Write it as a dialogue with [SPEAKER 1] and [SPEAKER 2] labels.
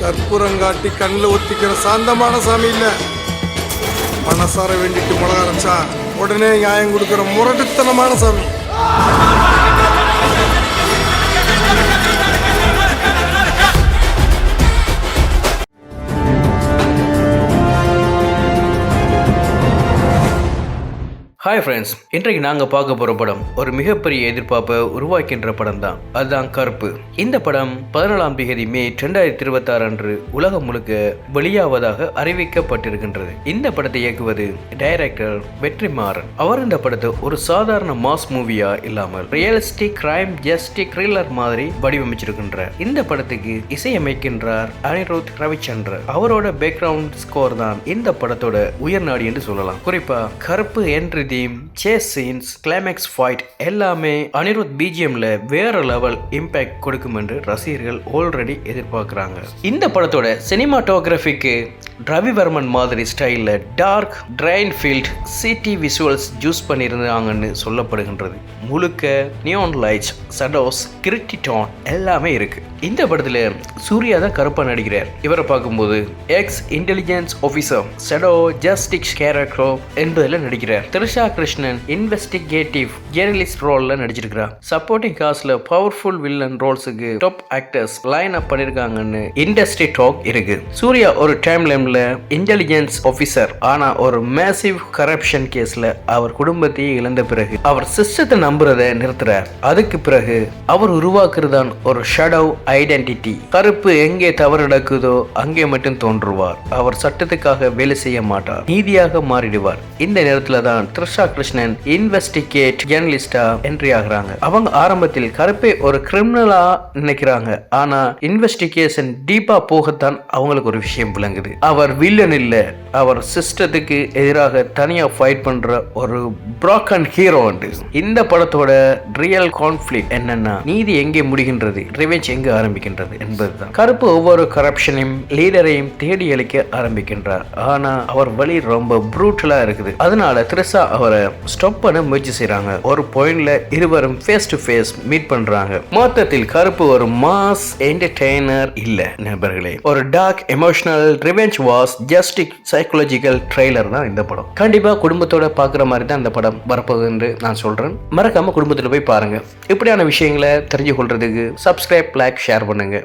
[SPEAKER 1] கற்பூரங்காட்டி கண்ணில் ஒத்திக்கிற சாந்தமான சாமி இல்லை. மனசார வேண்டிட்டு மிளகா அரைச்சா உடனே நியாயம் கொடுக்குற முரட்டுத்தனமான சாமி.
[SPEAKER 2] ஹாய் ஃப்ரெண்ட்ஸ், இன்றைக்கு நாங்கள் பார்க்க போகிற படம் ஒரு மிகப்பெரிய எதிர்பார்ப்பை உருவாக்கின்ற படம் தான். அதுதான் கருப்பு. இந்த படம் 14ஆம் தேதி மே 2026 அன்று உலகம் முழுக்க வெளியாவதாக அறிவிக்கப்பட்டிருக்கின்றது. இந்த படத்தை இயக்குவது டைரக்டர் வெற்றிமாறன். அவர் இந்த படத்தை ஒரு சாதாரண மாஸ் மூவியா இல்லாமல் ரியலிஸ்டிக் கிரைம் ஜஸ்டிக் த்ரில்லர் மாதிரி வடிவமைச்சிருக்கின்றார். இந்த படத்துக்கு இசையமைக்கின்றார் அனிருத் ரவிச்சந்திரன். அவரோட பேக்ரவுண்ட் ஸ்கோர் தான் இந்த படத்தோட உயர்நாடி என்று சொல்லலாம். குறிப்பா கருப்பு entry chase scenes, climax fight எல்லாமே அனிருத் பிஜிஎம்ல வேற லெவல் இம்பாக்ட் கொடுக்கும் என்று ரசிகர்கள் ஆல்ரெடி எதிர்பார்க்கிறாங்க. இந்த படத்தோட சினிமாட்டோகிராஃபிக்கு ரவிவர்மன் மாதிரி ஸ்டைல்ல dark rain filled city visuals use பண்ணியிருந்தாங்கன்னு சொல்லப்படுகின்றது. முழுக்க நியான் லைட்ஸ், ஷடோஸ், கிரிட்டிடான் எல்லாமே இருக்கு. இந்த படத்துல சூர்யா தான் கருப்பா நடிக்கிறார். இவரை பார்க்கும்போது ex intelligence officer shadow justice character என்பதில் நடிக்கிறார். திரிஷா கிருஷ்ணன் இன்வெஸ்டிகேட்டிவ் ஜெர்னலிஸ்ட் ரோல்ல நடிச்சிருக்கிறார். சப்போர்ட்டிங் காஸ்ட்ல பவர்ஃபுல் வில்லன் ரோல்ஸுக்கு டாப் ஆக்டர்ஸ் லைன் அப் பண்ணிருக்காங்கன்னு இண்டஸ்ட்ரி டாக் இருக்கு. சூர்யா ஒரு டைம் லைன்ல இன்டெலிஜென்ஸ் ஆஃபீஸர், ஆனா ஒரு மேசிவ் கரப்ஷன் கேஸ்ல அவர் குடும்பத்தையே இழந்த பிறகு அவர் சிஸ்டத்தை நம்புறதை நிறுத்துறார். அதுக்கு பிறகு அவர் உருவாக்குறதான் ஒரு ஷடோ ஐடென்டிட்டி. கருப்பு எங்கே தவறு நடக்குதோ அங்கே மட்டும் தோன்றுவார். அவர் சட்டத்துக்காக வேலை செய்ய மாட்டார், நீதியாக மாறிடுவார். இந்த நேரத்துல தான் திரிஷா கிருஷ்ணன் இன்வெஸ்டிகேட் ஜெர்னலிஸ்டா என்ட்ரி ஆகுறாங்க. அவங்க ஆரம்பத்தில் கருப்பை ஒரு கிரிமினலா நினைக்கிறாங்க. ஆனா இன்வெஸ்டிகேஷன் டீப்பா போகத்தான் அவங்களுக்கு ஒரு விஷயம் விளங்குது. அவர் வில்லன் இல்ல, அவர் சிஸ்டத்துக்கு எதிராக தனியா ஃபைட் பண்ற ஒரு பிராக்கன் ஹீரோ. இந்த படத்தோட ரியல் கான்ஃபிளிக்ட் என்னன்னா, நீதி எங்கே முடிகின்றது, ரிவெஞ்ச் எங்கே ஆரம்பிக்கின்றது என்பதுதான். கருப்பு ஒவ்வொரு கரப்ஷனையும் லீடரையும் தேடி அளிக்க ஆரம்பிக்கின்றார். ஆனா அவர் வழி ரொம்ப ப்ரூட்டலா இருக்குது. அதனால திரிஷா அவரை ஸ்டாப் பண்ண முயற்சி செய்றாங்க. ஒரு பாயிண்ட்ல இருவரும் ஃபேஸ் டு ஃபேஸ் மீட் பண்றாங்க. மொத்தத்தில் கருப்பு ஒரு மாஸ் என்டர்டெய்னர் இல்ல நண்பர்களே, ஒரு dark emotional revenge was justice psychological thriller தான் இந்த படம். கண்டிப்பா குடும்பத்தோட பாக்குற மாதிரி தான் இந்த படம் வரப்போகுது என்று நான் சொல்றேன். மறக்காம குடும்பத்துல போய் பாருங்க. இப்படியான விஷயங்களை தெரிஞ்சு கொள்றதுக்கு சப்ஸ்கிரைப், லைக், ஷேர் பண்ணுங்க.